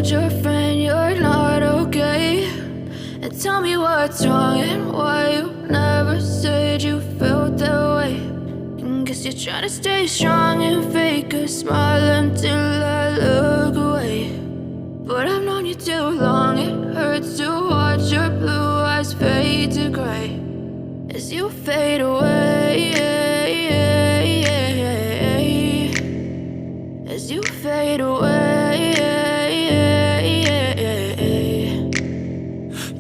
told your friend you're not okay? And tell me what's wrong and why you never said you felt that way. And guess you're trying to stay strong and fake a smile until I look away. But I've known you too long, it hurts to watch your blue eyes fade to gray as you fade away, as you fade away.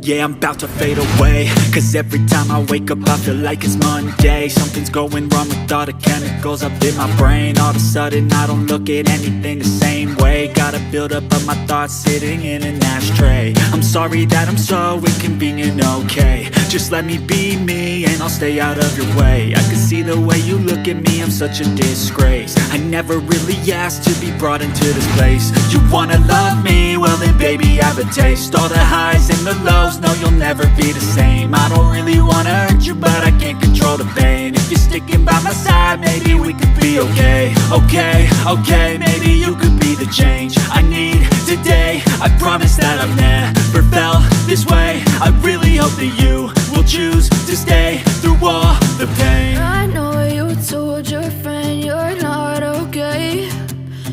Yeah, I'm about to fade away, cause every time I wake up I feel like it's Monday. Something's going wrong with all the chemicals up in my brain. All of a sudden I don't look at anything the same way. Got a buildup of my thoughts sitting in an ashtray. I'm sorry that I'm so inconvenient, okay? Just let me be me and I'll stay out of your way. I can see the way you look at me, I'm such a disgrace. I never really asked to be brought into this place. You wanna love me? Well then baby have a taste. All the highs and the lows, no you'll never be the same. I don't really wanna hurt you but I can't control the pain. If you're sticking by my side maybe we could be okay. Okay, maybe you could be the change I need today. I promise that I've never felt this way. I really hope that you will choose to stay through all the pain. I know you told your friend you're not okay.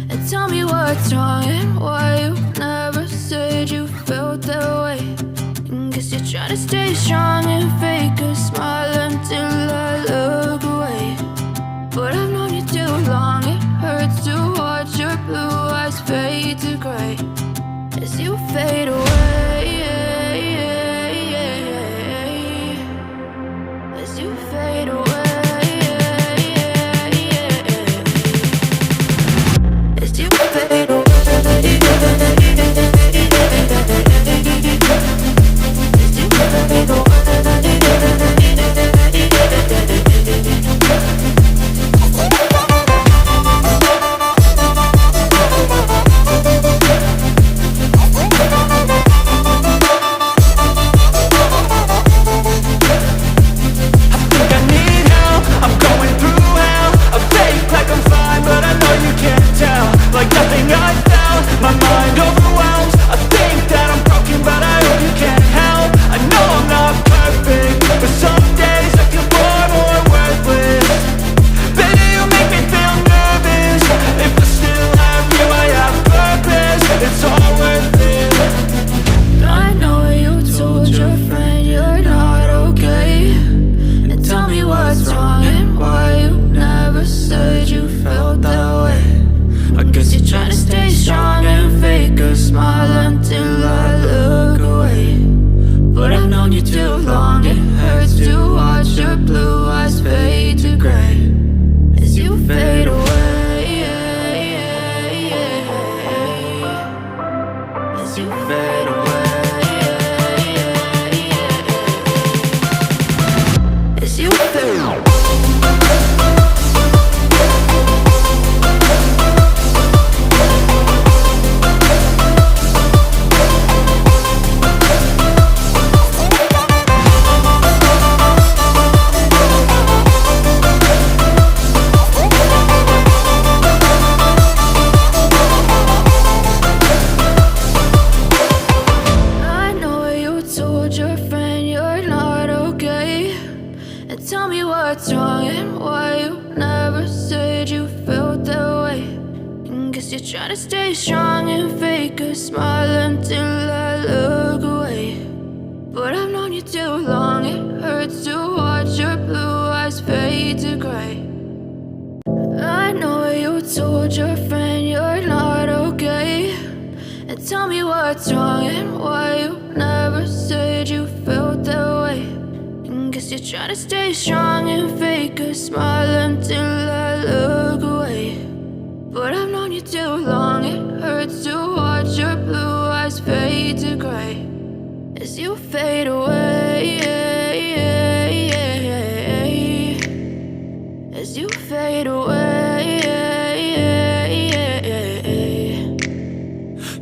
And tell me what's wrong and why you never said you felt that way. And guess you're trying to stay strong and fake a smile until I look away. But I've known you too long, it hurts to watch your blue eyes fade to gray as you fade away, as you fade away, as you fade away.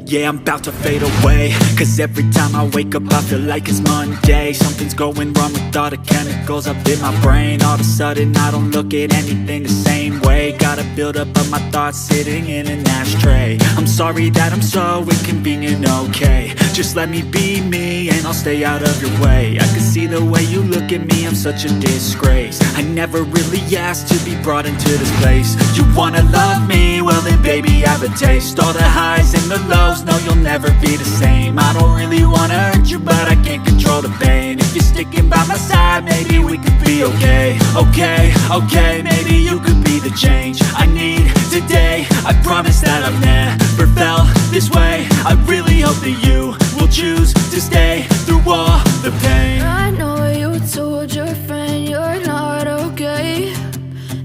Yeah, I'm about to fade away, cause every time I wake up I feel like it's Monday. Something's going wrong with all the chemicals up in my brain. All of a sudden I don't look at anything the same way. Got a buildup of my thoughts sitting in an ashtray. I'm sorry that I'm so inconvenient, okay. Just let me be me and I'll stay out of your way. I can see the way you look at me, I'm such a disgrace. I never really asked to be brought into this place. You wanna love me? Well then baby I have a taste. All the highs and the lows, no you'll never be the same. I don't really wanna hurt you but I can't control the pain. If you're sticking by my side, maybe we could be okay. Okay, maybe you could be the change I need today. I promise that I've never felt this way. I really hope that you will choose to stay through all the pain. I know you told your friend you're not okay,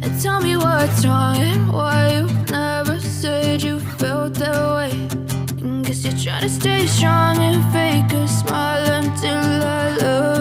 and tell me what's wrong and why you never said you felt that way. And guess you're trying to stay strong and fake a smile until I love